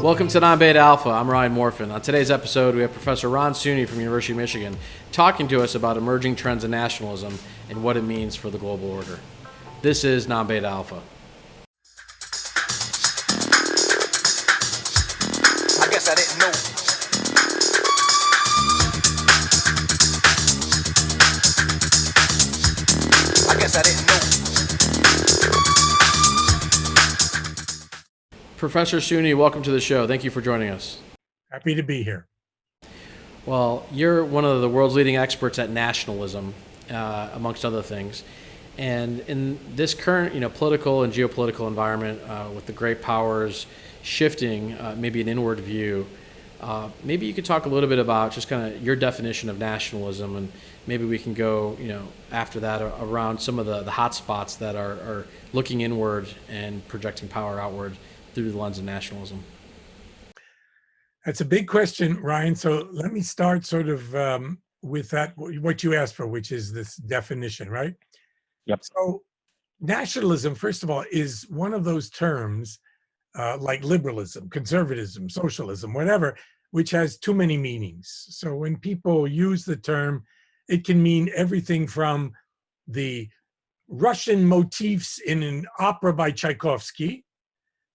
Welcome to Non-Beta Alpha. I'm Ryan Morfin. On today's episode, we have Professor Ron Suny from University of Michigan talking to us about emerging trends in nationalism and what it means for the global order. This is Non-Beta Alpha. I guess I didn't know. I guess I didn't know. Professor Suny, welcome to the show. Thank you for joining us. Happy to be here. Well, you're one of the world's leading experts at nationalism, amongst other things. And in this current, political and geopolitical environment, with the great powers shifting, maybe an inward view, maybe you could talk a little bit about just kind of your definition of nationalism, and maybe we can go, after that around some of the hot spots that are looking inward and projecting power outward through the lens of nationalism. That's a big question, Ryan. So let me start sort of with that, what you asked for, which is this definition, right? Yep. So nationalism, first of all, is one of those terms like liberalism, conservatism, socialism, whatever, which has too many meanings. So when people use the term, it can mean everything from the Russian motifs in an opera by Tchaikovsky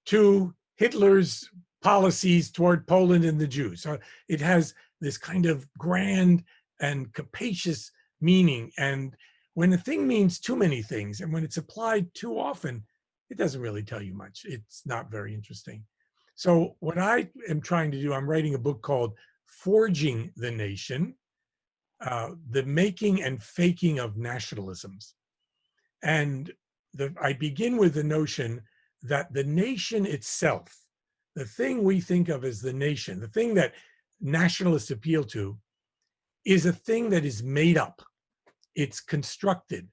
to Hitler's policies toward Poland and the Jews. So it has this kind of grand and capacious meaning. And when a thing means too many things, and when it's applied too often, it doesn't really tell you much. It's not very interesting. So what I am trying to do, I'm writing a book called Forging the Nation, the Making and Faking of Nationalisms. And I begin with the notion that the nation itself, the thing we think of as the nation, the thing that nationalists appeal to, is a thing that is made up. It's constructed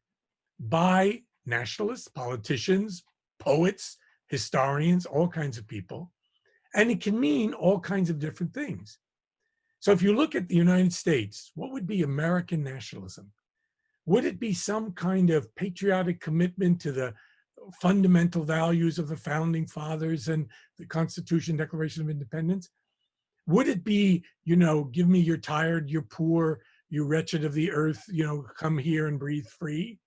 by nationalists, politicians, poets, historians, all kinds of people, and it can mean all kinds of different things. So if you look at the United States, what would be American nationalism? Would it be some kind of patriotic commitment to the fundamental values of the founding fathers and the Constitution, Declaration of Independence? Would it be, give me you're tired, you're poor, you wretched of the earth, come here and breathe free?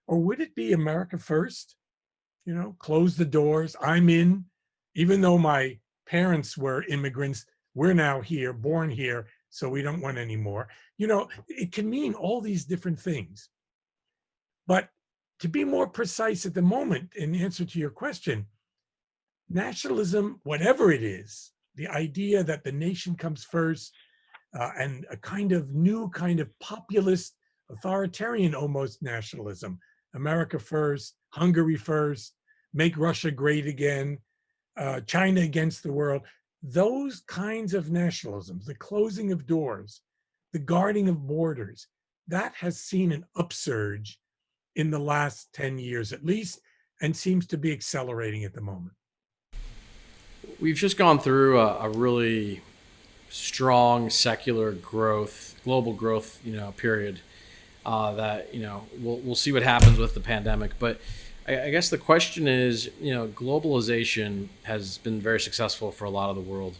Or would it be America first? Close the doors, I'm in. Even though my parents were immigrants, we're now here, born here, so we don't want any more. It can mean all these different things. But to be more precise at the moment, in answer to your question, nationalism, whatever it is, the idea that the nation comes first, and a kind of new kind of populist, authoritarian almost nationalism, America first, Hungary first, make Russia great again, China against the world, those kinds of nationalisms, the closing of doors, the guarding of borders, that has seen an upsurge in the last 10 years at least, and seems to be accelerating at the moment. We've just gone through a really strong secular growth, global growth, period that, we'll see what happens with the pandemic. But I guess the question is, globalization has been very successful for a lot of the world.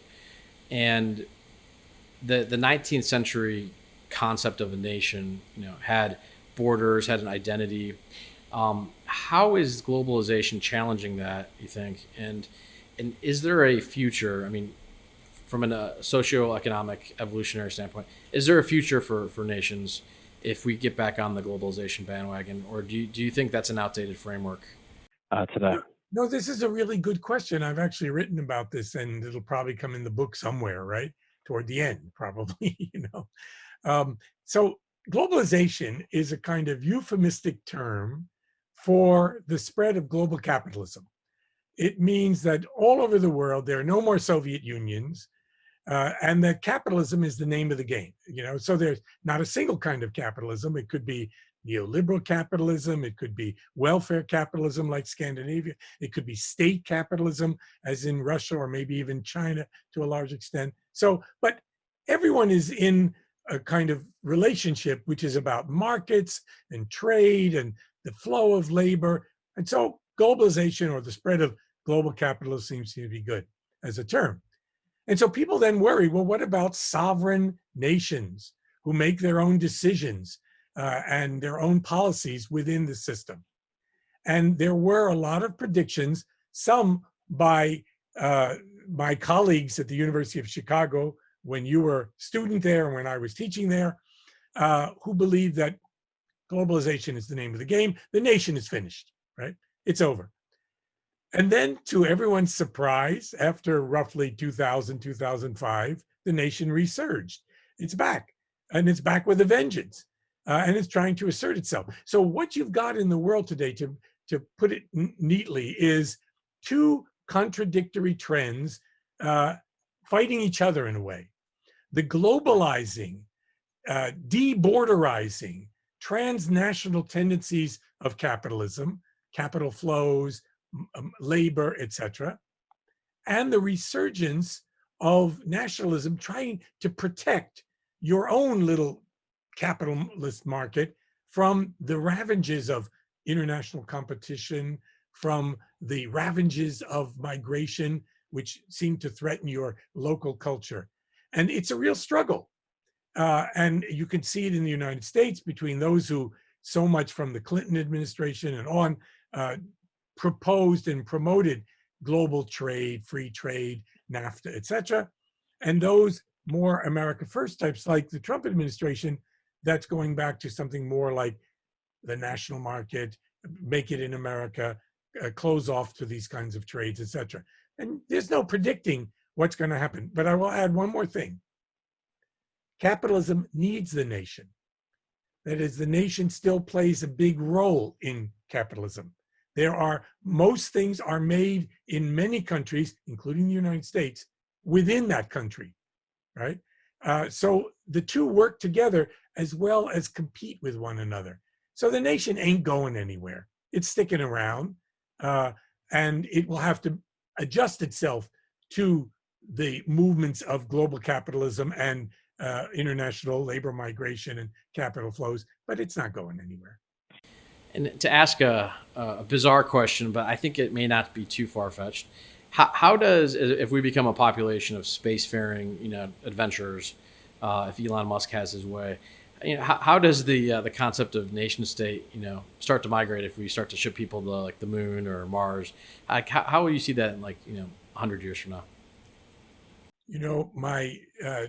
And the 19th century concept of a nation, had borders, had an identity. How is globalization challenging that, you think? And is there a future, from a socioeconomic evolutionary standpoint, is there a future for nations if we get back on the globalization bandwagon? Or do you think that's an outdated framework? Today. No, this is a really good question. I've actually written about this, and it'll probably come in the book somewhere, right? Toward the end, probably, So globalization is a kind of euphemistic term for the spread of global capitalism. It means that all over the world, there are no more Soviet unions, and that capitalism is the name of the game. So there's not a single kind of capitalism. It could be neoliberal capitalism. It could be welfare capitalism like Scandinavia. It could be state capitalism, as in Russia or maybe even China to a large extent. So, but everyone is in a kind of relationship which is about markets and trade and the flow of labor. And so globalization, or the spread of global capitalism, seems to be good as a term. And so people then worry, well, what about sovereign nations who make their own decisions and their own policies within the system? And there were a lot of predictions, some by my colleagues at the University of Chicago when you were a student there and when I was teaching there, who believed that globalization is the name of the game. The nation is finished, right? It's over. And then, to everyone's surprise, after roughly 2000, 2005, the nation resurged. It's back, and it's back with a vengeance, and it's trying to assert itself. So what you've got in the world today, to put it neatly, is two contradictory trends fighting each other in a way. The globalizing, deborderizing, transnational tendencies of capitalism, capital flows, labor, etc., and the resurgence of nationalism trying to protect your own little capitalist market from the ravages of international competition, from the ravages of migration, which seem to threaten your local culture. And it's a real struggle. And you can see it in the United States between those who, so much from the Clinton administration and on, proposed and promoted global trade, free trade, NAFTA, etc., and those more America First types like the Trump administration, that's going back to something more like the national market, make it in America, close off to these kinds of trades, etc. And there's no predicting what's going to happen. But I will add one more thing. Capitalism needs the nation. That is, the nation still plays a big role in capitalism. Most things are made in many countries, including the United States, within that country, right? So the two work together as well as compete with one another. So the nation ain't going anywhere. It's sticking around, and it will have to adjust itself to the movements of global capitalism and international labor migration and capital flows, but it's not going anywhere. And to ask a bizarre question, but I think it may not be too far fetched. How does, if we become a population of spacefaring, adventurers, if Elon Musk has his way, how does the concept of nation state, start to migrate if we start to ship people to like the moon or Mars? How will you see that in 100 years from now? My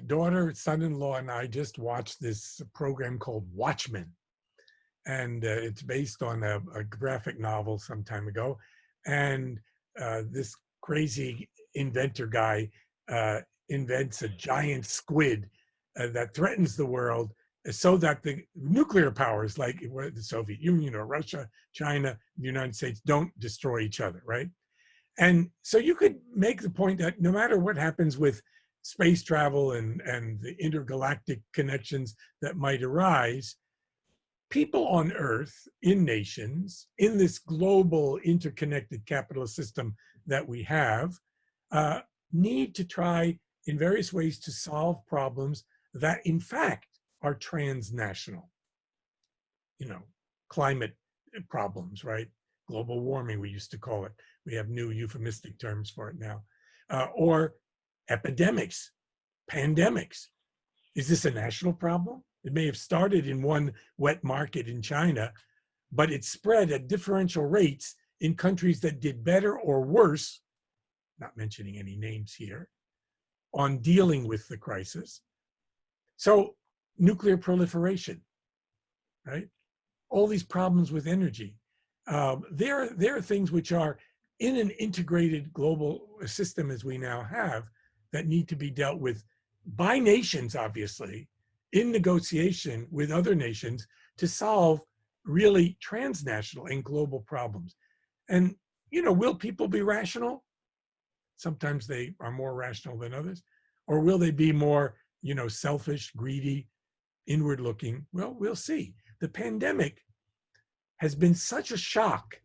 daughter, son-in-law, and I just watched this program called Watchmen. And it's based on a graphic novel some time ago. And this crazy inventor guy invents a giant squid that threatens the world, so that the nuclear powers like the Soviet Union or Russia, China, the United States don't destroy each other, right? And so you could make the point that no matter what happens with space travel and the intergalactic connections that might arise, people on Earth, in nations, in this global interconnected capitalist system that we have, need to try in various ways to solve problems that in fact are transnational. Climate problems, right? Global warming, we used to call it. We have new euphemistic terms for it now. Or epidemics, pandemics. Is this a national problem? It may have started in one wet market in China, but it spread at differential rates in countries that did better or worse, not mentioning any names here, on dealing with the crisis. So nuclear proliferation, right? All these problems with energy. There are things which are in an integrated global system as we now have that need to be dealt with by nations, obviously, in negotiation with other nations to solve really transnational and global problems. And, will people be rational? Sometimes they are more rational than others. Or will they be more, selfish, greedy, inward looking? Well, we'll see. The pandemic has been such a shock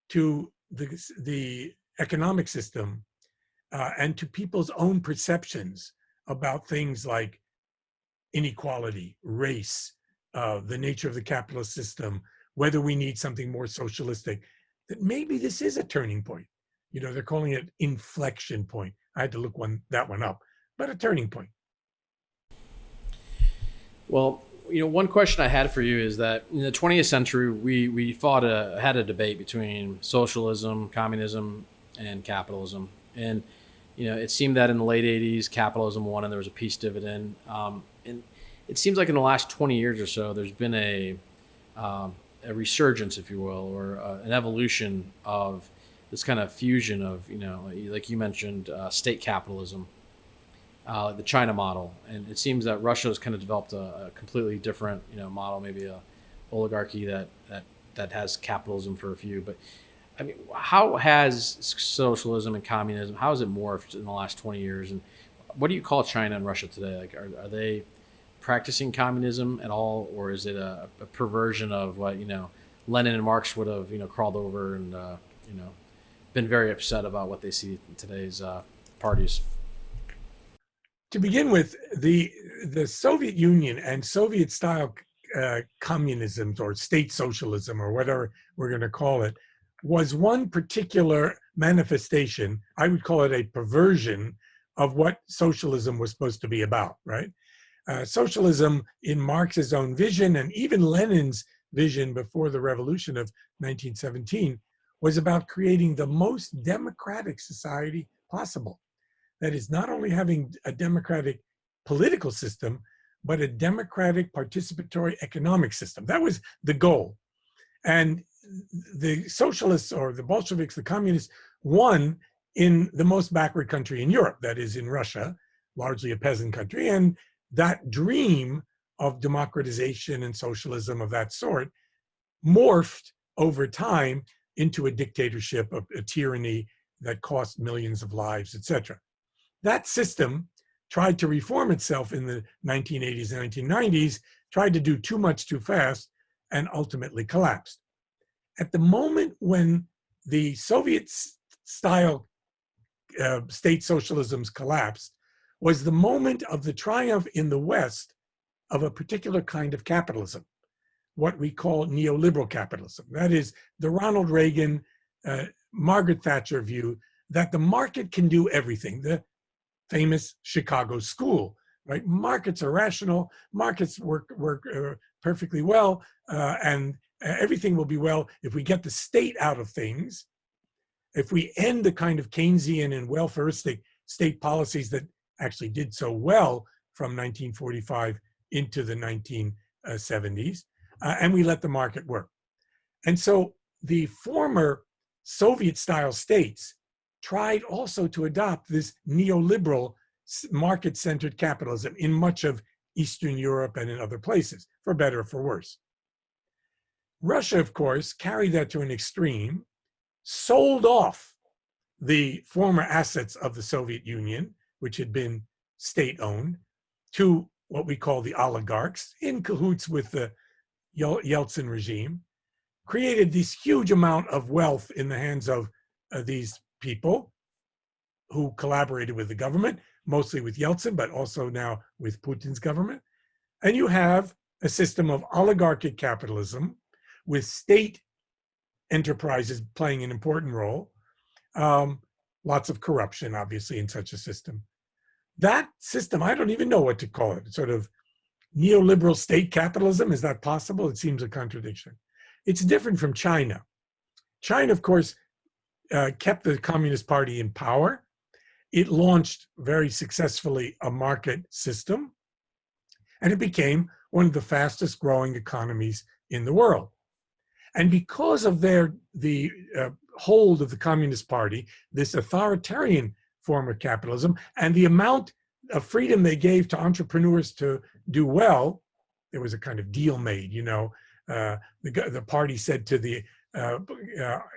to the economic system and to people's own perceptions about things like inequality, race, the nature of the capitalist system, whether we need something more socialistic, that maybe this is a turning point. They're calling it inflection point. I had to look that one up, but a turning point. Well, one question I had for you is that in the 20th century, we had a debate between socialism, communism, and capitalism, and it seemed that in the late 80s, capitalism won, and there was a peace dividend. And it seems like in the last 20 years or so, there's been a resurgence, if you will, or an evolution of this kind of fusion of, like you mentioned, state capitalism, the China model. And it seems that Russia has kind of developed a completely different, model, maybe a oligarchy that has capitalism for a few. But I mean, how has socialism and communism, how has it morphed in the last 20 years? And what do you call China and Russia today? Like, are they practicing communism at all, or is it a perversion of what Lenin and Marx would have crawled over and been very upset about what they see in today's parties? To begin with, the Soviet Union and Soviet style communism or state socialism or whatever we're going to call it was one particular manifestation. I would call it a perversion of what socialism was supposed to be about, right? Socialism in Marx's own vision and even Lenin's vision before the revolution of 1917 was about creating the most democratic society possible. That is, not only having a democratic political system, but a democratic participatory economic system. That was the goal. And the socialists or the Bolsheviks, the communists, won in the most backward country in Europe, that is in Russia, largely a peasant country. And that dream of democratization and socialism of that sort morphed over time into a dictatorship, a tyranny that cost millions of lives, etc. That system tried to reform itself in the 1980s and 1990s, tried to do too much too fast, and ultimately collapsed. At the moment when the Soviet-style state socialisms collapsed was the moment of the triumph in the West of a particular kind of capitalism, what we call neoliberal capitalism. That is the Ronald Reagan, Margaret Thatcher view that the market can do everything. The famous Chicago school, right? Markets are rational, markets work perfectly well, and everything will be well if we get the state out of things, if we end the kind of Keynesian and welfaristic state policies that actually did so well from 1945 into the 1970s, and we let the market work. And so the former Soviet-style states tried also to adopt this neoliberal market-centered capitalism in much of Eastern Europe and in other places, for better or for worse. Russia, of course, carried that to an extreme, sold off the former assets of the Soviet Union, which had been state-owned, to what we call the oligarchs, in cahoots with the Yeltsin regime, created this huge amount of wealth in the hands of these people who collaborated with the government, mostly with Yeltsin, but also now with Putin's government. And you have a system of oligarchic capitalism with state enterprises playing an important role. Lots of corruption, obviously, in such a system. That system, I don't even know what to call it. Sort of neoliberal state capitalism, is that possible? It seems a contradiction. It's different from China. China, of course, kept the Communist Party in power. It launched very successfully a market system, and it became one of the fastest growing economies in the world. And because of the hold of the Communist Party, this authoritarian form of capitalism, and the amount of freedom they gave to entrepreneurs to do well, there was a kind of deal made, the party said to the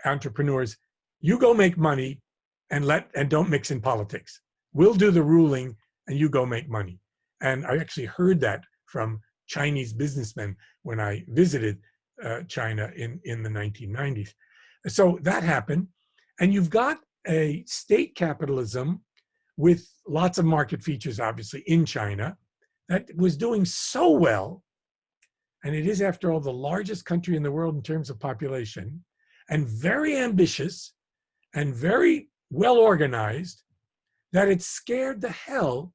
entrepreneurs, you go make money and don't mix in politics. We'll do the ruling and you go make money. And I actually heard that from Chinese businessmen when I visited China in the 1990s. So that happened. And you've got a state capitalism with lots of market features, obviously, in China that was doing so well. and it is, after all, the largest country in the world in terms of population, and very ambitious and very well organized, that it scared the hell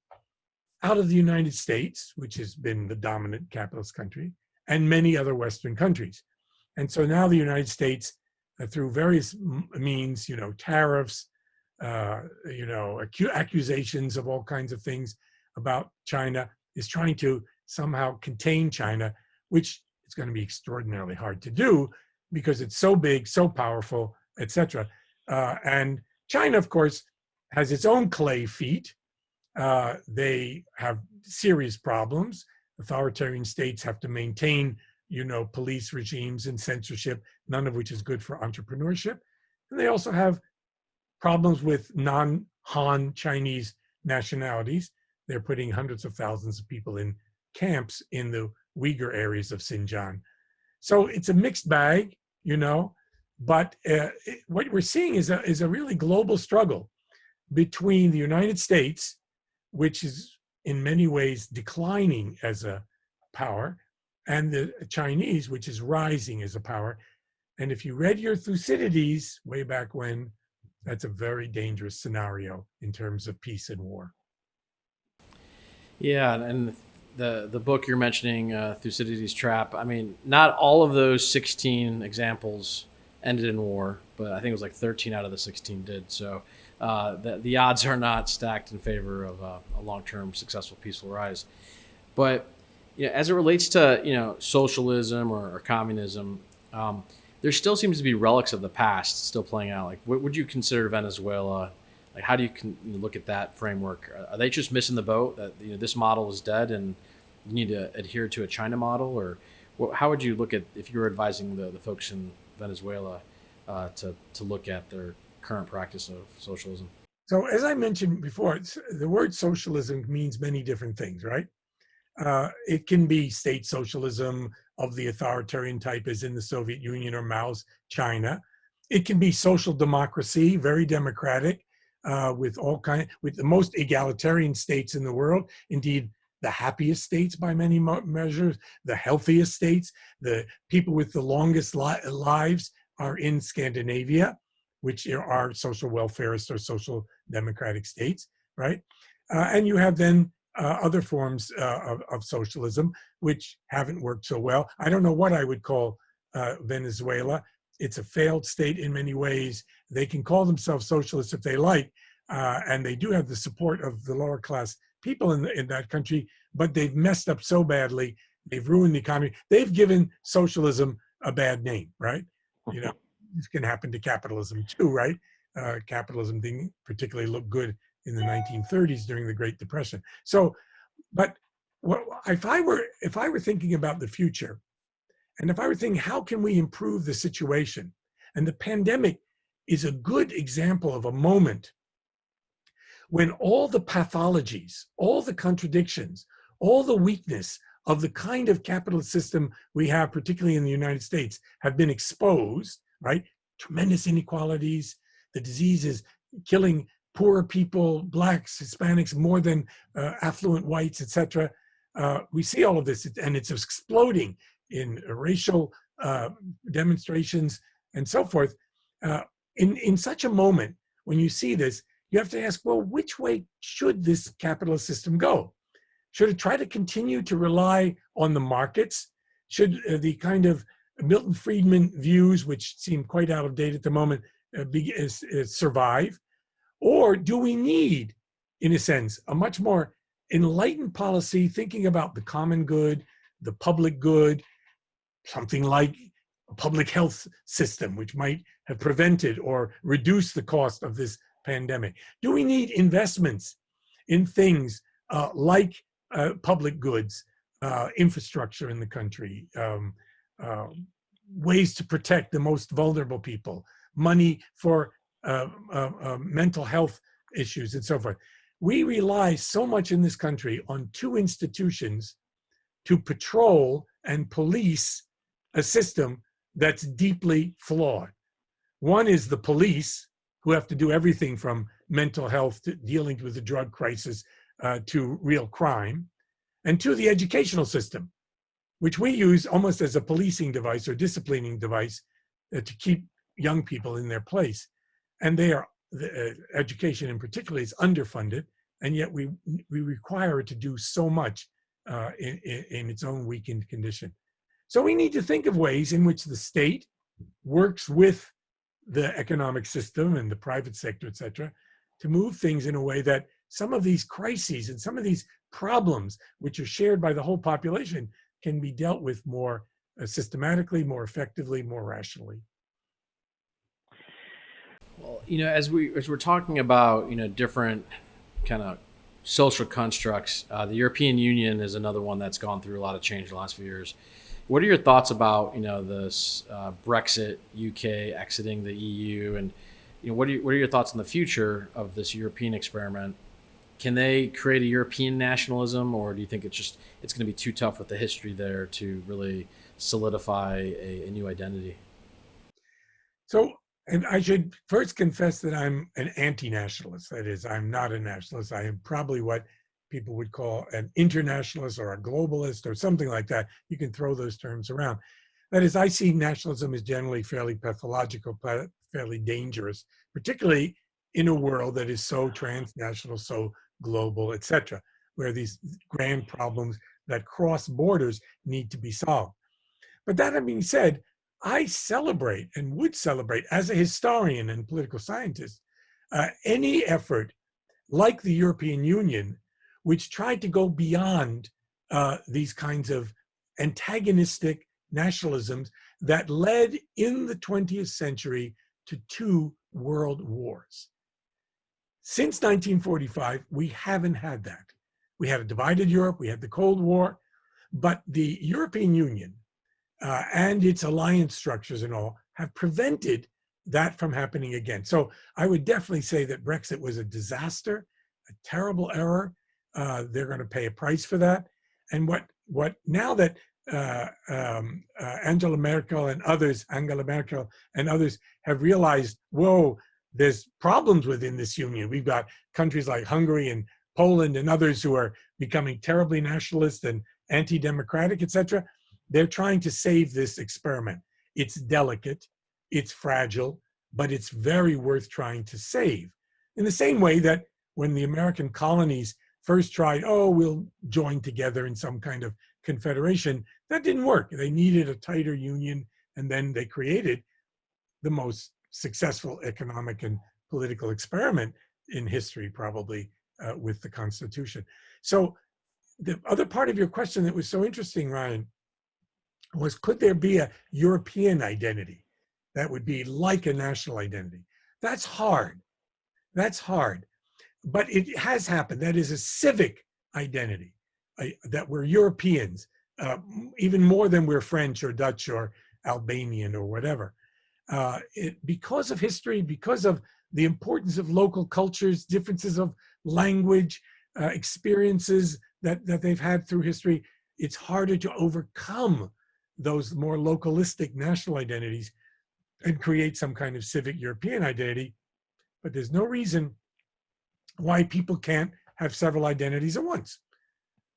out of the United States, which has been the dominant capitalist country, and many other Western countries. And so now the United States, through various means, tariffs, accusations of all kinds of things about China, is trying to somehow contain China, which is going to be extraordinarily hard to do because it's so big, so powerful, etc. And China, of course, has its own clay feet. They have serious problems. Authoritarian states have to maintain, police regimes and censorship, none of which is good for entrepreneurship. And they also have problems with non-Han Chinese nationalities. They're putting hundreds of thousands of people in camps in the Uyghur areas of Xinjiang. So it's a mixed bag, but what we're seeing is a really global struggle between the United States, which is in many ways declining as a power, and the Chinese, which is rising as a power. And if you read your Thucydides way back when, that's a very dangerous scenario in terms of peace and war. Yeah, and the book you're mentioning, Thucydides' Trap. I mean, not all of those 16 examples ended in war, but I think it was like 13 out of the 16 did. So the odds are not stacked in favor of a long-term successful peaceful rise. But as it relates to socialism or communism, there still seems to be relics of the past still playing out. Like, what would you consider Venezuela? Like, how do you look at that framework? Are they just missing the boat that this model is dead and you need to adhere to a China model? Or how would you look at, if you were advising the folks in Venezuela to look at their current practice of socialism? So as I mentioned before, the word socialism means many different things, right? It can be state socialism of the authoritarian type as in the Soviet Union or Mao's China. It can be social democracy, very democratic, with the most egalitarian states in the world. Indeed, the happiest states by many measures, the healthiest states, the people with the longest lives are in Scandinavia, which are social welfarist or social democratic states, right? And you have then other forms of socialism, which haven't worked so well. I don't know what I would call Venezuela. It's a failed state in many ways. They can call themselves socialists if they like, and they do have the support of the lower class people in that country, but they've messed up so badly. They've ruined the economy. They've given socialism a bad name, right? This can happen to capitalism too, right? Capitalism didn't particularly look good in the 1930s during the Great Depression. So, but if I were thinking about the future, and if I were thinking, how can we improve the situation? And the pandemic is a good example of a moment when all the pathologies, all the contradictions, all the weakness of the kind of capitalist system we have, particularly in the United States, have been exposed, right? Tremendous inequalities, the diseases killing poorer people, blacks, Hispanics, more than affluent whites, etc. We see all of this, and it's exploding in racial demonstrations and so forth. In such a moment, when you see this, you have to ask, well, which way should this capitalist system go? Should it try to continue to rely on the markets? Should the kind of Milton Friedman views, which seem quite out of date at the moment, survive? Or do we need, in a sense, a much more enlightened policy, thinking about the common good, the public good, something like a public health system, which might have prevented or reduced the cost of this pandemic? Do we need investments in things like public goods, infrastructure in the country, ways to protect the most vulnerable people, money for mental health issues, and so forth? We rely so much in this country on two institutions to patrol and police a system that's deeply flawed. One is the police, who have to do everything from mental health to dealing with the drug crisis to real crime, and two, the educational system, which we use almost as a policing device or disciplining device to keep young people in their place. And the education in particular is underfunded, and yet we require it to do so much in its own weakened condition. So we need to think of ways in which the state works with the economic system and the private sector, et cetera, to move things in a way that some of these crises and some of these problems, which are shared by the whole population, can be dealt with more systematically, more effectively, more rationally. Well, as we're talking about different kind of social constructs, the European Union is another one that's gone through a lot of change in the last few years. What are your thoughts about this Brexit, UK exiting the EU, and what are your thoughts on the future of this European experiment? Can they create a European nationalism, or do you think it's going to be too tough with the history there to really solidify a new identity? So, and I should first confess that I'm an anti-nationalist. That is, I'm not a nationalist. I am probably what people would call an internationalist or a globalist or something like that. You can throw those terms around. That is, I see nationalism as generally fairly pathological, fairly dangerous, particularly in a world that is so transnational, so global, et cetera, where these grand problems that cross borders need to be solved. But that being said, I celebrate and would celebrate as a historian and political scientist any effort like the European Union, which tried to go beyond these kinds of antagonistic nationalisms that led in the 20th century to 2 world wars. Since 1945, we haven't had that. We had a divided Europe, we had the Cold War, but the European Union and its alliance structures and all have prevented that from happening again. So I would definitely say that Brexit was a disaster, a terrible error. They're going to pay a price for that. And what now that Angela Merkel and others have realized, whoa, there's problems within this union. We've got countries like Hungary and Poland and others who are becoming terribly nationalist and anti-democratic, et cetera. They're trying to save this experiment. It's delicate, it's fragile, but it's very worth trying to save. In the same way that when the American colonies first tried, we'll join together in some kind of confederation, that didn't work. They needed a tighter union, and then they created the most successful economic and political experiment in history, probably, with the Constitution. So the other part of your question that was so interesting, Ryan, was could there be a European identity that would be like a national identity? That's hard. That's hard. But it has happened. That is a civic identity, that we're Europeans, even more than we're French or Dutch or Albanian or whatever. Because of history, because of the importance of local cultures, differences of language, experiences that they've had through history, it's harder to overcome those more localistic national identities and create some kind of civic European identity. But there's no reason why people can't have several identities at once.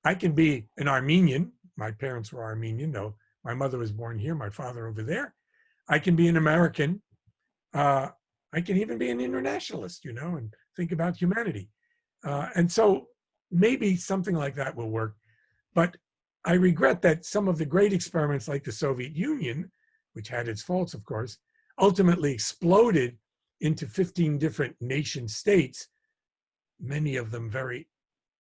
I can be an Armenian. My parents were Armenian. No, my mother was born here, my father over there. I can be an American. I can even be an internationalist, and think about humanity. And so maybe something like that will work. But I regret that some of the great experiments like the Soviet Union, which had its faults, of course, ultimately exploded into 15 different nation states, many of them very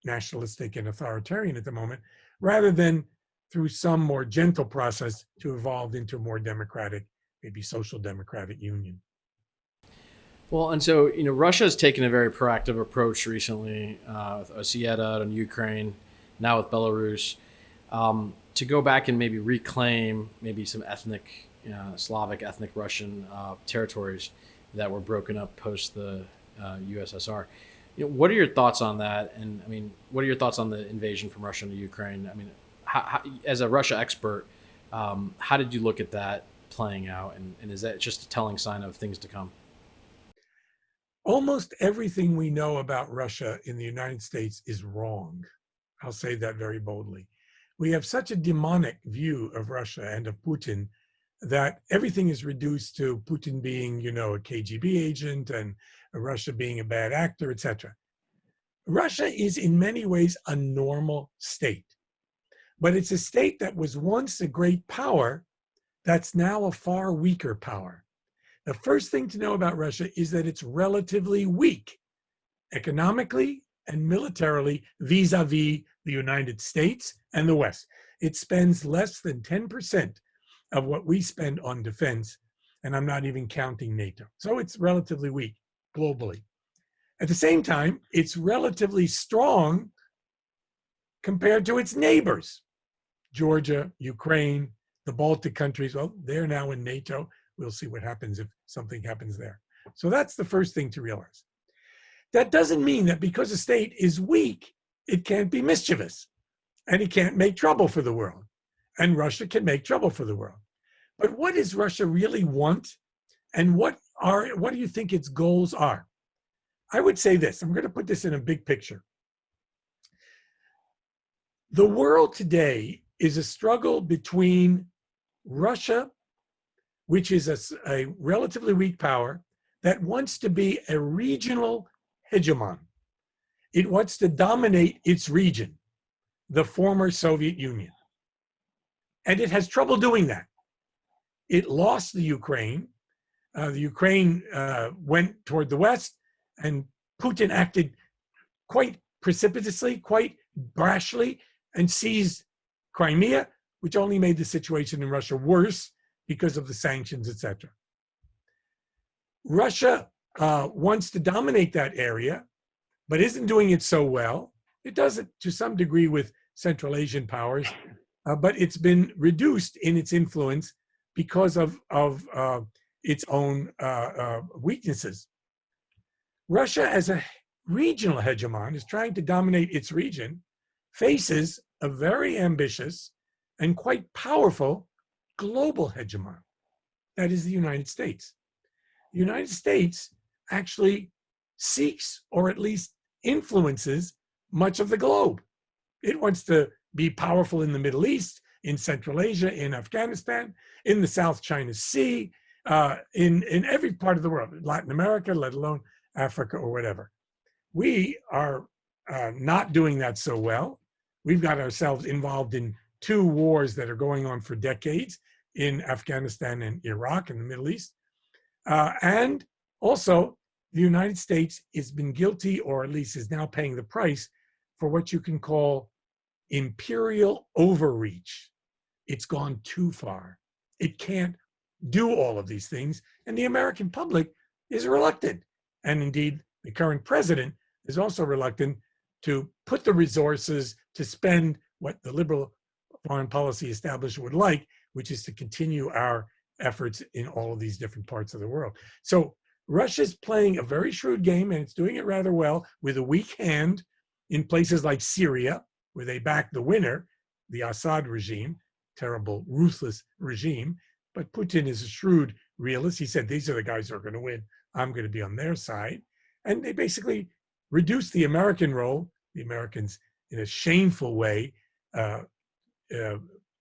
nationalistic and authoritarian at the moment, rather than through some more gentle process to evolve into a more democratic, maybe social democratic union. Well, and so Russia has taken a very proactive approach recently with Ossetia and Ukraine, now with Belarus, to go back and maybe reclaim maybe some ethnic, Slavic, ethnic Russian territories that were broken up post the USSR. What are your thoughts on that? And I mean, what are your thoughts on the invasion from Russia into Ukraine? I mean, how, as a Russia expert, how did you look at that playing out? And is that just a telling sign of things to come? Almost everything we know about Russia in the United States is wrong. I'll say that very boldly. we have such a demonic view of Russia and of Putin that everything is reduced to Putin being, a KGB agent and Russia being a bad actor, etc. Russia is in many ways a normal state, but it's a state that was once a great power that's now a far weaker power. The first thing to know about Russia is that it's relatively weak economically and militarily vis-a-vis the United States and the West. It spends less than 10% of what we spend on defense, and I'm not even counting NATO. So it's relatively weak globally. At the same time, it's relatively strong compared to its neighbors, Georgia, Ukraine, the Baltic countries. Well, they're now in NATO. We'll see what happens if something happens there. So that's the first thing to realize. That doesn't mean that because a state is weak, it can't be mischievous and it can't make trouble for the world. And Russia can make trouble for the world. But what does Russia really want? And what do you think its goals are? I would say this. I'm going to put this in a big picture. The world today is a struggle between Russia, which is a relatively weak power that wants to be a regional hegemon. It wants to dominate its region, the former Soviet Union. And it has trouble doing that. It lost the Ukraine. The Ukraine went toward the West, and Putin acted quite precipitously, quite brashly, and seized Crimea, which only made the situation in Russia worse because of the sanctions, etc. Russia wants to dominate that area, but isn't doing it so well. It does it to some degree with Central Asian powers, but it's been reduced in its influence because of its own weaknesses. Russia, as a regional hegemon, is trying to dominate its region, faces a very ambitious and quite powerful global hegemon. That is the United States. The United States actually seeks, or at least influences, much of the globe. It wants to be powerful in the Middle East, in Central Asia, in Afghanistan, in the South China Sea, in every part of the world, Latin America, let alone Africa or whatever. We are not doing that so well. We've got ourselves involved in two wars that are going on for decades in Afghanistan and Iraq and the Middle East. And also, the United States has been guilty, or at least is now paying the price, for what you can call imperial overreach. It's gone too far. It can't do all of these things, and the American public is reluctant. And indeed, the current president is also reluctant to put the resources to spend what the liberal foreign policy establishment would like, which is to continue our efforts in all of these different parts of the world. So Russia's playing a very shrewd game, and it's doing it rather well with a weak hand in places like Syria, where they back the winner, the Assad regime, terrible, ruthless regime. But Putin is a shrewd realist. He said, these are the guys who are going to win. I'm going to be on their side. And they basically reduced the American role. The Americans, in a shameful way,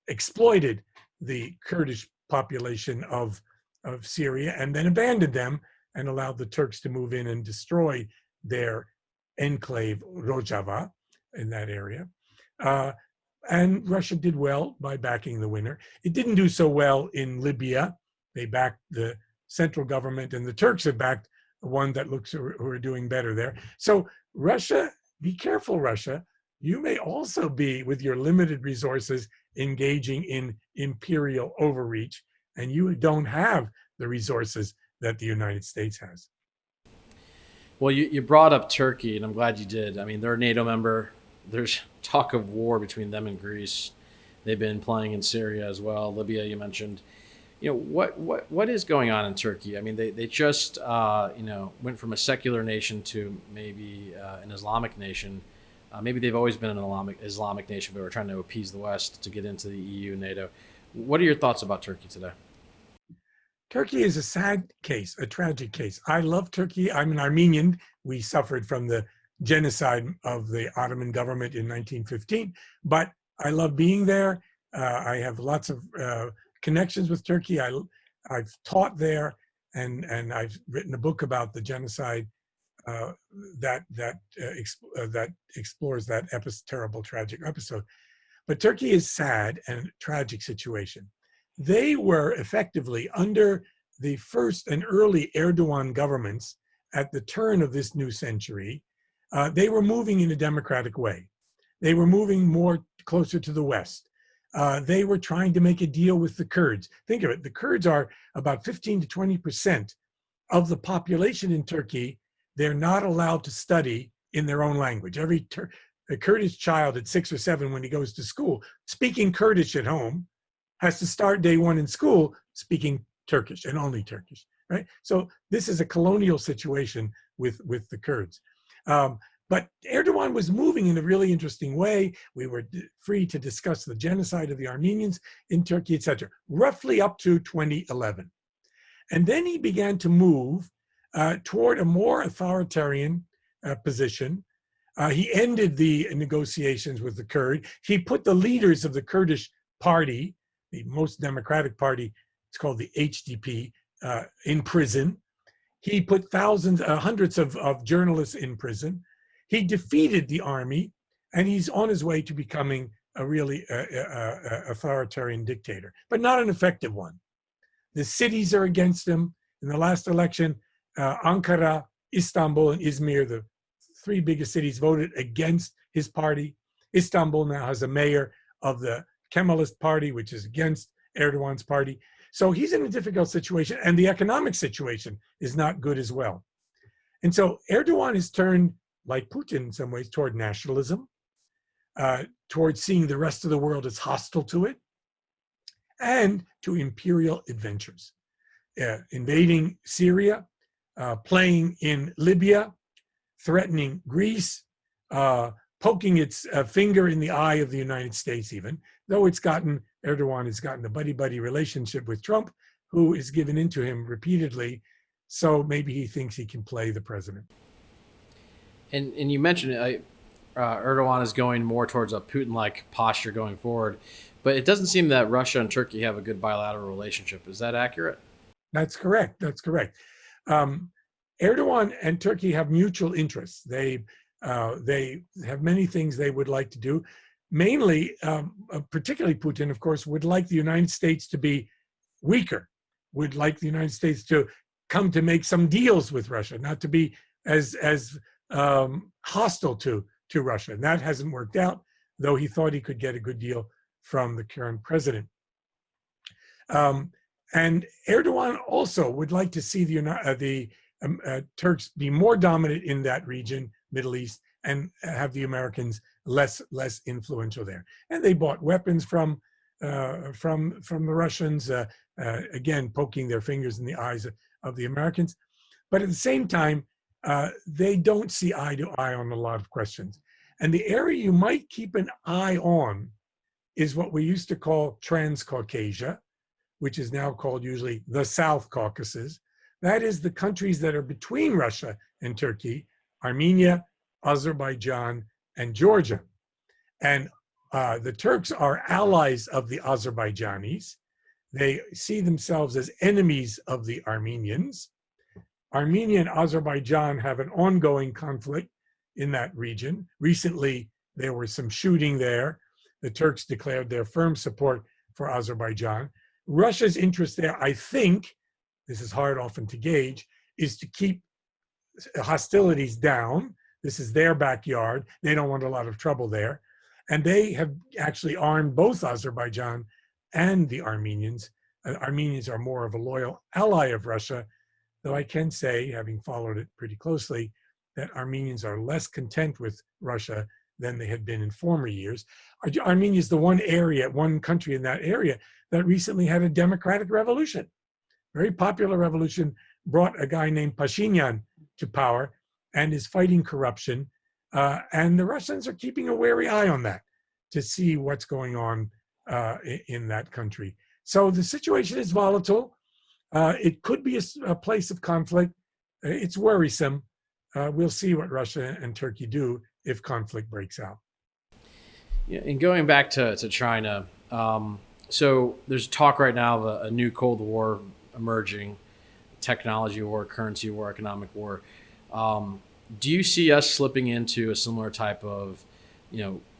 exploited the Kurdish population of Syria and then abandoned them and allowed the Turks to move in and destroy their enclave, Rojava, in that area. And Russia did well by backing the winner. It didn't do so well in Libya. They backed the central government, and the Turks have backed one that looks who are doing better there. So Russia, be careful, Russia. You may also be, with your limited resources, engaging in imperial overreach, and you don't have the resources that the United States has. Well, you brought up Turkey, and I'm glad you did. I mean, they're a NATO member. There's talk of war between them and Greece. They've been playing in Syria as well. Libya, you mentioned. What is going on in Turkey? I mean, they just went from a secular nation to maybe an Islamic nation. Maybe they've always been an Islamic nation, but we're trying to appease the West to get into the EU, NATO. What are your thoughts about Turkey today? Turkey is a sad case, a tragic case. I love Turkey. I'm an Armenian. We suffered from the genocide of the Ottoman government in 1915, but I love being there. I have lots of connections with Turkey. I've taught there, and I've written a book about the genocide uh, that explores that terrible, tragic episode. But Turkey is sad and a tragic situation. They were effectively under the first and early Erdogan governments at the turn of this new century. They were moving in a democratic way. They were moving more closer to the West. They were trying to make a deal with the Kurds. Think of it, the Kurds are about 15 to 20% of the population in Turkey. They're not allowed to study in their own language. A Kurdish child at 6 or 7, when he goes to school, speaking Kurdish at home, has to start day one in school speaking Turkish and only Turkish, right? So this is a colonial situation with the Kurds. But Erdogan was moving in a really interesting way. We were free to discuss the genocide of the Armenians in Turkey, etc., roughly up to 2011. And then he began to move toward a more authoritarian position. He ended the negotiations with the Kurd. He put the leaders of the Kurdish party, the most democratic party, it's called the HDP, in prison. He put hundreds of journalists in prison. He defeated the army, and he's on his way to becoming a really authoritarian dictator, but not an effective one. The cities are against him. In the last election, Ankara, Istanbul, and Izmir, the 3 biggest cities, voted against his party. Istanbul now has a mayor of the Kemalist party, which is against Erdogan's party. So he's in a difficult situation, and the economic situation is not good as well. And so Erdogan has turned, like Putin in some ways, toward nationalism, towards seeing the rest of the world as hostile to it, and to imperial adventures. Invading Syria, playing in Libya, threatening Greece, poking its finger in the eye of the United States even, though Erdogan has gotten a buddy-buddy relationship with Trump, who is given into him repeatedly, so maybe he thinks he can play the president. And you mentioned it, Erdogan is going more towards a Putin-like posture going forward, but it doesn't seem that Russia and Turkey have a good bilateral relationship. Is that accurate? That's correct. That's correct. Erdogan and Turkey have mutual interests. They have many things they would like to do. Mainly, particularly Putin, of course, would like the United States to be weaker, would like the United States to come to make some deals with Russia, not to be as hostile to Russia. And that hasn't worked out, though he thought he could get a good deal from the current president. And Erdogan also would like to see the Turks be more dominant in that region, Middle East, and have the Americans less influential there. And they bought weapons from the Russians, again poking their fingers in the eyes of the Americans. But at the same time, they don't see eye to eye on a lot of questions. And the area you might keep an eye on is what we used to call Transcaucasia, which is now called usually the South Caucasus. That is the countries that are between Russia and Turkey: Armenia, Azerbaijan, and Georgia. And the Turks are allies of the Azerbaijanis. They see themselves as enemies of the Armenians. Armenia and Azerbaijan have an ongoing conflict in that region. Recently, there was some shooting there. The Turks declared their firm support for Azerbaijan. Russia's interest there, I think, this is hard often to gauge, is to keep hostilities down. This is their backyard. They don't want a lot of trouble there. And they have actually armed both Azerbaijan and the Armenians. Armenians are more of a loyal ally of Russia, though I can say, having followed it pretty closely, that Armenians are less content with Russia than they had been in former years. Armenia is the one country in that area that recently had a democratic revolution. Very popular revolution, brought a guy named Pashinyan to power and is fighting corruption. And the Russians are keeping a wary eye on that to see what's going on in that country. So the situation is volatile. It could be a place of conflict. It's worrisome. We'll see what Russia and Turkey do if conflict breaks out. Yeah, and going back to China, so there's talk right now of a new Cold War emerging, technology war, currency war, economic war. Um, do you see us slipping into a similar type of,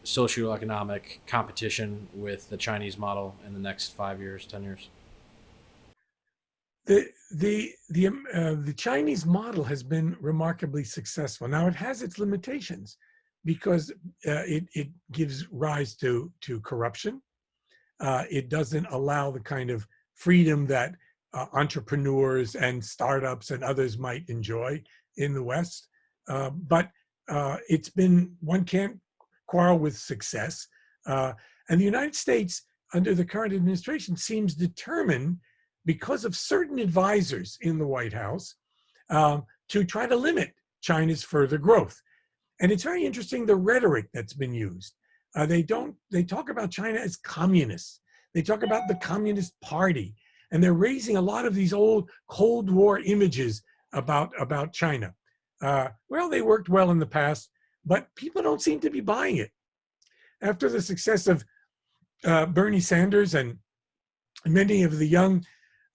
socioeconomic competition with the Chinese model in the next 5 years, 10 years? The Chinese model has been remarkably successful. Now it has its limitations because it gives rise to corruption. It doesn't allow the kind of freedom that entrepreneurs and startups and others might enjoy in the West. But it's been, one can't quarrel with success. Uh, and the United States, under the current administration, seems determined, because of certain advisors in the White House, to try to limit China's further growth. And it's very interesting, the rhetoric that's been used. They talk about China as communist. They talk about the Communist Party, and they're raising a lot of these old Cold War images about China. Well, they worked well in the past, but people don't seem to be buying it. After the success of Bernie Sanders and many of the young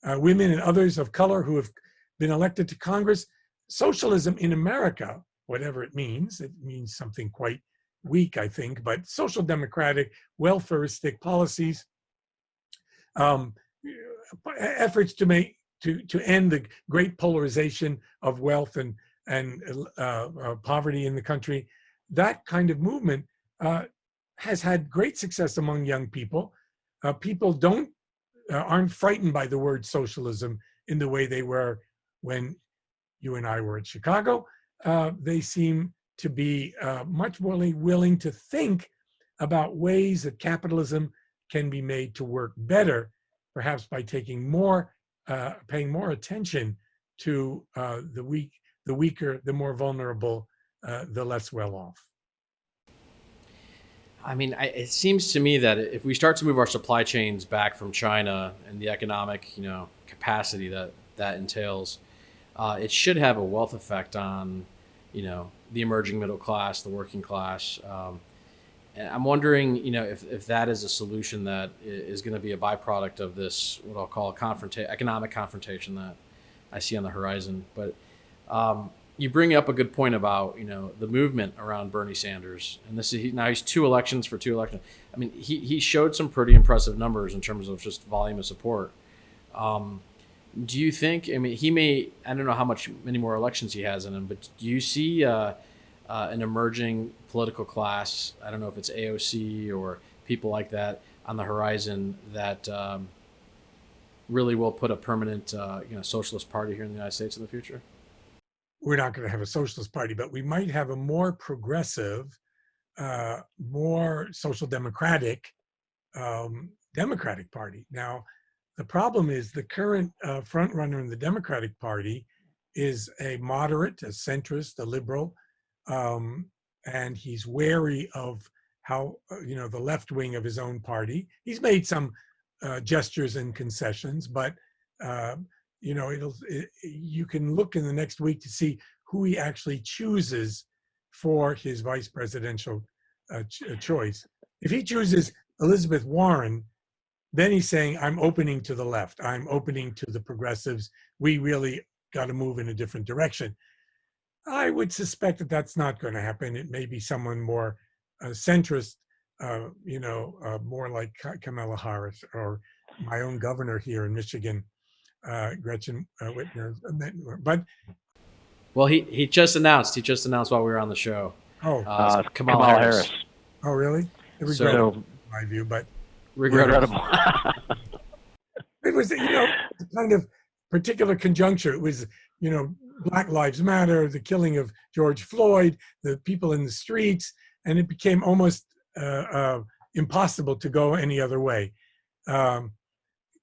women and others of color who have been elected to Congress, socialism in America, whatever it means something quite weak, I think, but social democratic, welfaristic policies, um, efforts to end the great polarization of wealth and poverty in the country. That kind of movement has had great success among young people. People aren't frightened by the word socialism in the way they were when you and I were at Chicago. They seem to be much more willing to think about ways that capitalism can be made to work better, perhaps by paying more attention to the weaker, the more vulnerable, the less well off. I mean, it seems to me that if we start to move our supply chains back from China and the economic, capacity that entails, it should have a wealth effect on, the emerging middle class, the working class. And I'm wondering, if that is a solution that is going to be a byproduct of this, what I'll call economic confrontation that I see on the horizon. But you bring up a good point about, the movement around Bernie Sanders, and now he's two elections. I mean, he showed some pretty impressive numbers in terms of just volume of support. Do you think? I mean, I don't know many more elections he has in him, but do you see an emerging political class? I don't know if it's AOC or people like that on the horizon that really will put a permanent, socialist party here in the United States in the future? We're not going to have a socialist party, but we might have a more progressive, more social democratic Democratic Party. Now, the problem is the current front runner in the Democratic Party is a moderate, a centrist, a liberal, and he's wary of how the left wing of his own party. He's made some gestures and concessions, but you can look in the next week to see who he actually chooses for his vice presidential choice. If he chooses Elizabeth Warren, then he's saying, I'm opening to the left. I'm opening to the progressives. We really got to move in a different direction. I would suspect that that's not going to happen. It may be someone more centrist, more like Kamala Harris or my own governor here in Michigan, Gretchen Whitmer. But Well, he just announced while we were on the show. Kamala Harris. Oh, really? Regrettable, in my view, but regrettable. It was, kind of particular conjuncture. It was, Black Lives Matter, the killing of George Floyd, the people in the streets, and it became almost impossible to go any other way.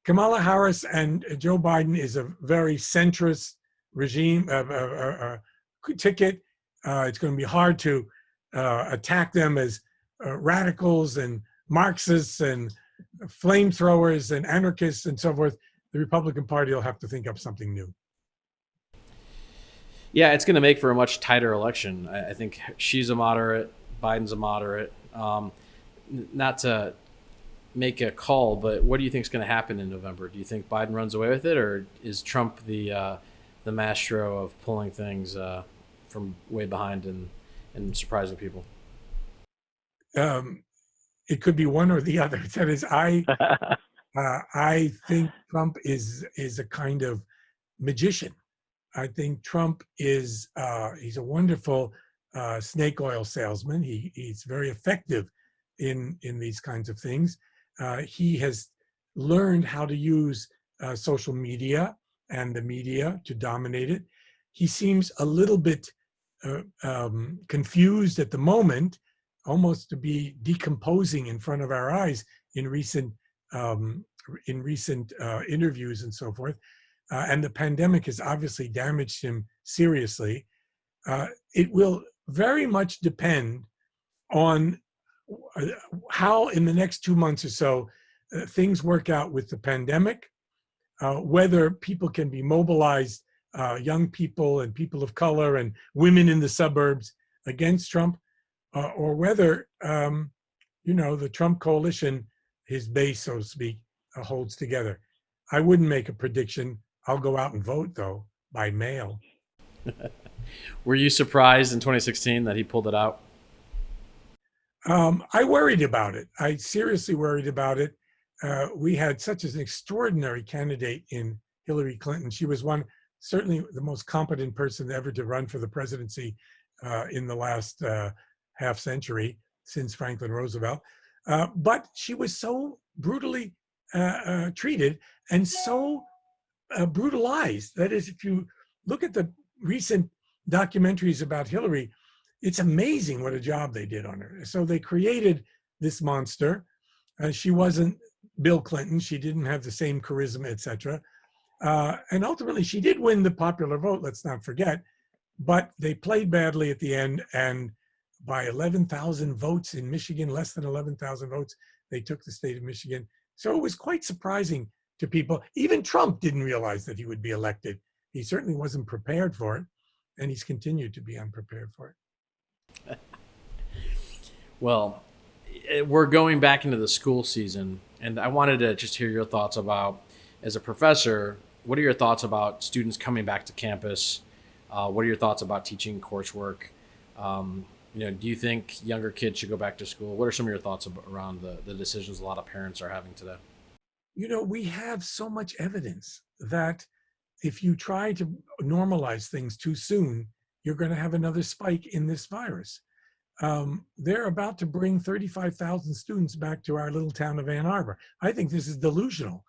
Kamala Harris and Joe Biden is a very centrist regime ticket. It's going to be hard to attack them as radicals and Marxists and flamethrowers and anarchists and so forth. The Republican Party will have to think up something new. Yeah, it's going to make for a much tighter election. I think she's a moderate, Biden's a moderate. not to make a call, but what do you think is going to happen in November? Do you think Biden runs away with it, or is Trump the maestro of pulling things from way behind and surprising people? It could be one or the other. That is, I think Trump is a kind of magician. I think Trump is he's a wonderful snake oil salesman. He's very effective in these kinds of things. He has learned how to use social media and the media to dominate it. He seems a little bit confused at the moment, almost to be decomposing in front of our eyes in recent interviews and so forth. And the pandemic has obviously damaged him seriously. It will very much depend on how in the next 2 months or so things work out with the pandemic, whether people can be mobilized, young people and people of color and women in the suburbs against Trump, or whether, the Trump coalition, his base, so to speak, holds together. I wouldn't make a prediction. I'll go out and vote, though, by mail. Were you surprised in 2016 that he pulled it out? I worried about it. I seriously worried about it. We had such an extraordinary candidate in Hillary Clinton. She was certainly the most competent person ever to run for the presidency in the last half century since Franklin Roosevelt. But she was so brutally treated and so brutalized. That is, if you look at the recent documentaries about Hillary, it's amazing what a job they did on her. So they created this monster. She wasn't Bill Clinton. She didn't have the same charisma, etc. And ultimately, she did win the popular vote, let's not forget. But they played badly at the end. And by 11,000 votes in Michigan, less than 11,000 votes, they took the state of Michigan. So it was quite surprising to people. Even Trump didn't realize that he would be elected. He certainly wasn't prepared for it. And he's continued to be unprepared for it. Well, we're going back into the school season, and I wanted to just hear your thoughts about, as a professor, what are your thoughts about students coming back to campus? What are your thoughts about teaching coursework? Do you think younger kids should go back to school? What are some of your thoughts around the decisions a lot of parents are having today? We have so much evidence that if you try to normalize things too soon, you're going to have another spike in this virus. They're about to bring 35,000 students back to our little town of Ann Arbor. I think this is delusional.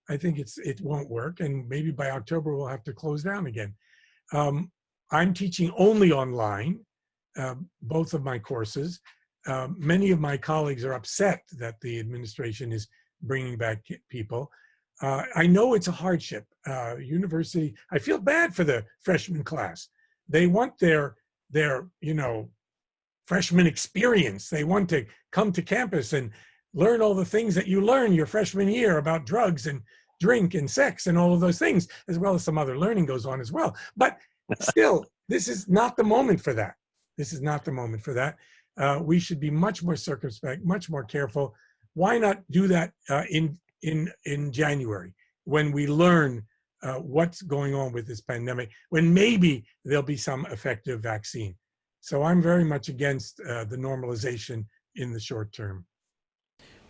I think it won't work, and maybe by October we'll have to close down again. I'm teaching only online, both of my courses. Many of my colleagues are upset that the administration is bringing back people. I know it's a hardship. University, I feel bad for the freshman class. They want their freshman experience. They want to come to campus and learn all the things that you learn your freshman year about drugs and drink and sex and all of those things, as well as some other learning goes on as well. But still, this is not the moment for that. This is not the moment for that. We should be much more circumspect, much more careful. Why not do that in January, when we learn what's going on with this pandemic, when maybe there'll be some effective vaccine? So I'm very much against the normalization in the short term.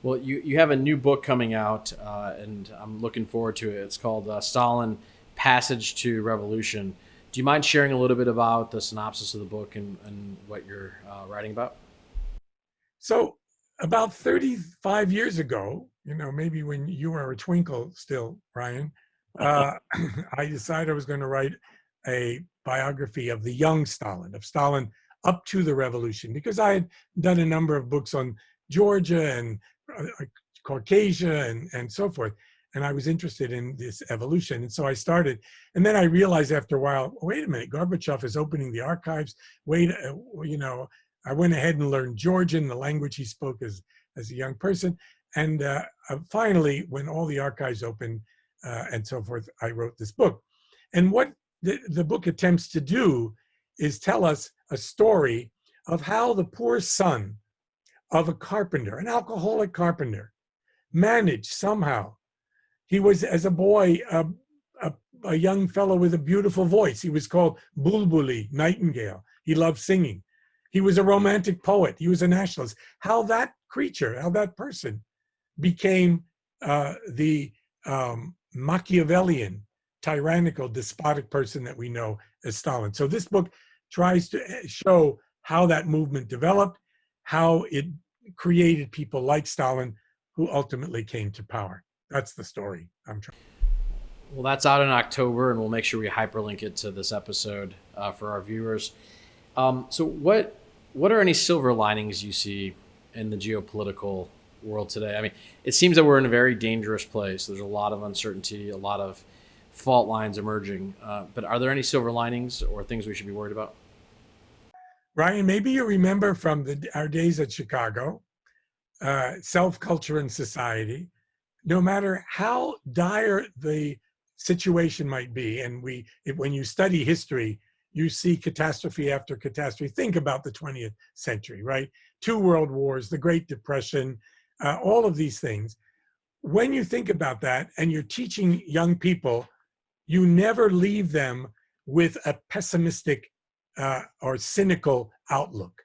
Well, you have a new book coming out, and I'm looking forward to it. It's called Stalin, Passage to Revolution. Do you mind sharing a little bit about the synopsis of the book and what you're writing about? So about 35 years ago, maybe when you were a twinkle still, Brian, I decided I was going to write a biography of the young Stalin, of Stalin up to the revolution, because I had done a number of books on Georgia and Caucasia and so forth. And I was interested in this evolution. And so I started. And then I realized after a while, wait a minute, Gorbachev is opening the archives. I went ahead and learned Georgian, the language he spoke as a young person. And finally, when all the archives opened and so forth, I wrote this book. And what the book attempts to do is tell us a story of how the poor son of a carpenter, an alcoholic carpenter, managed somehow. He was, as a boy, a young fellow with a beautiful voice. He was called Bulbuli, nightingale. He loved singing. He was a romantic poet. He was a nationalist. How that creature, how that person became the Machiavellian, tyrannical, despotic person that we know as Stalin. So this book tries to show how that movement developed, how it created people like Stalin who ultimately came to power. That's the story I'm trying. Well, that's out in October, and we'll make sure we hyperlink it to this episode for our viewers. So what are any silver linings you see in the geopolitical world today? I mean, it seems that we're in a very dangerous place. There's a lot of uncertainty, a lot of fault lines emerging. But are there any silver linings or things we should be worried about? Ryan, maybe you remember from our days at Chicago, self-culture and society, no matter how dire the situation might be, and when you study history, you see catastrophe after catastrophe. Think about the 20th century, right? 2 world wars, the Great Depression, all of these things. When you think about that and you're teaching young people, you never leave them with a pessimistic or cynical outlook.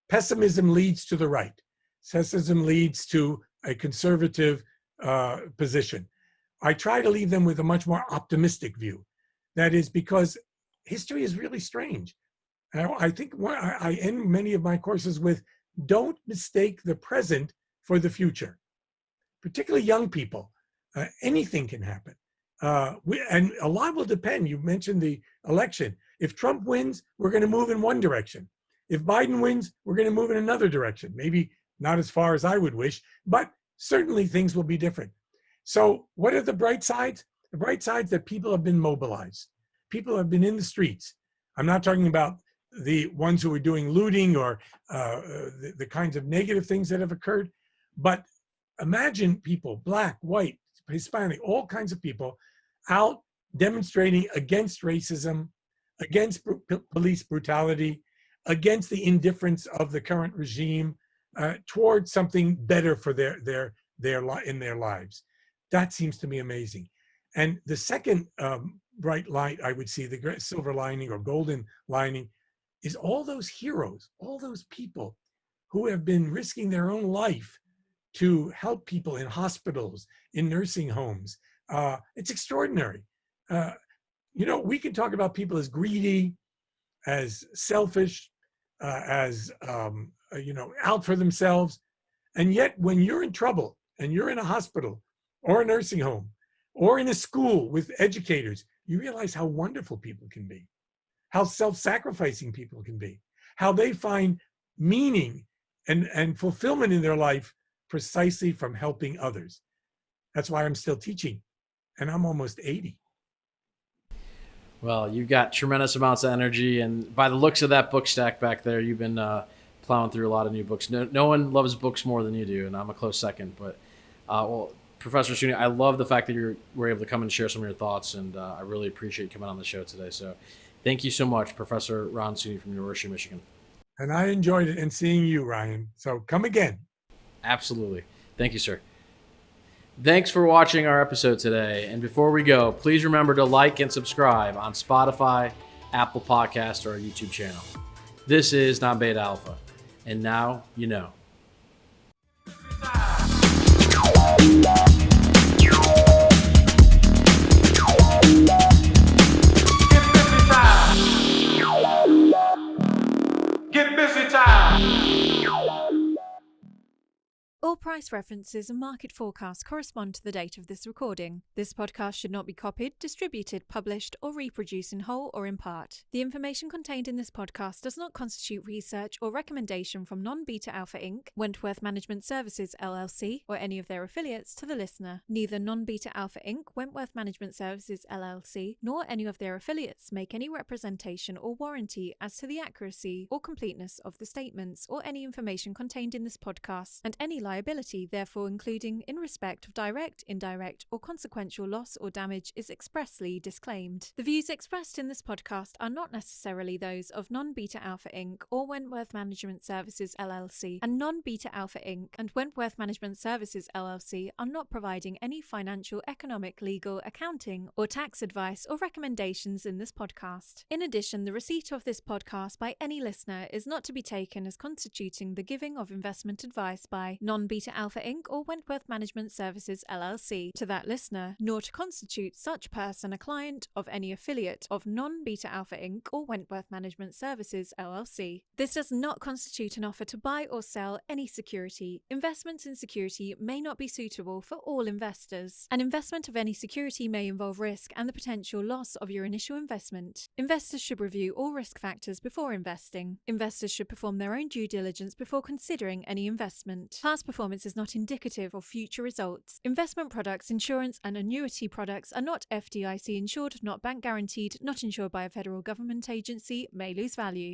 Pessimism leads to the right. Pessimism leads to a conservative position. I try to leave them with a much more optimistic view. That is because history is really strange. I think I end many of my courses with, don't mistake the present for the future. Particularly young people, anything can happen. And a lot will depend. You mentioned the election. If Trump wins, we're going to move in one direction. If Biden wins, we're going to move in another direction. Maybe not as far as I would wish, but certainly things will be different. So what are the bright sides? The bright sides that people have been mobilized. People have been in the streets. I'm not talking about the ones who are doing looting or the kinds of negative things that have occurred, but imagine people, black, white, Hispanic, all kinds of people out demonstrating against racism, against police brutality, against the indifference of the current regime, towards something better for in their lives. That seems to me amazing. And the second bright light I would see, the silver lining or golden lining, is all those heroes, all those people who have been risking their own life to help people in hospitals, in nursing homes. It's extraordinary. We can talk about people as greedy, as selfish, as out for themselves. And yet when you're in trouble and you're in a hospital or a nursing home or in a school with educators, you realize how wonderful people can be, how self-sacrificing people can be, how they find meaning and fulfillment in their life precisely from helping others. That's why I'm still teaching, and I'm almost 80. Well, you've got tremendous amounts of energy, and by the looks of that book stack back there, you've been plowing through a lot of new books. No one loves books more than you do, and I'm a close second. But, Professor Suny, I love the fact that you were able to come and share some of your thoughts, and I really appreciate you coming on the show today. So thank you so much, Professor Ron Suny from the University of Michigan. And I enjoyed it, and seeing you, Ryan. So come again. Absolutely. Thank you, sir. Thanks for watching our episode today. And before we go, please remember to like and subscribe on Spotify, Apple Podcasts, or our YouTube channel. This is Non-Beta Alpha. And now you know. Get busy time! All price references and market forecasts correspond to the date of this recording. This podcast should not be copied, distributed, published, or reproduced in whole or in part. The information contained in this podcast does not constitute research or recommendation from Non-Beta Alpha Inc., Wentworth Management Services LLC, or any of their affiliates to the listener. Neither Non-Beta Alpha Inc., Wentworth Management Services LLC, nor any of their affiliates make any representation or warranty as to the accuracy or completeness of the statements or any information contained in this podcast, and any liability liability, therefore including in respect of direct, indirect, or consequential loss or damage, is expressly disclaimed. The views expressed in this podcast are not necessarily those of Non-Beta Alpha Inc. or Wentworth Management Services LLC, and Non-Beta Alpha Inc. and Wentworth Management Services LLC are not providing any financial, economic, legal, accounting, or tax advice or recommendations in this podcast. In addition, the receipt of this podcast by any listener is not to be taken as constituting the giving of investment advice by Non-Beta Alpha Inc. or Wentworth Management Services LLC to that listener, nor to constitute such person a client of any affiliate of Non-Beta Alpha Inc. or Wentworth Management Services LLC. This does not constitute an offer to buy or sell any security. Investments in security may not be suitable for all investors. An investment of any security may involve risk and the potential loss of your initial investment. Investors should review all risk factors before investing. Investors should perform their own due diligence before considering any investment. Past performance is not indicative of future results. Investment products, insurance, and annuity products are not FDIC insured, not bank guaranteed, not insured by a federal government agency, may lose value.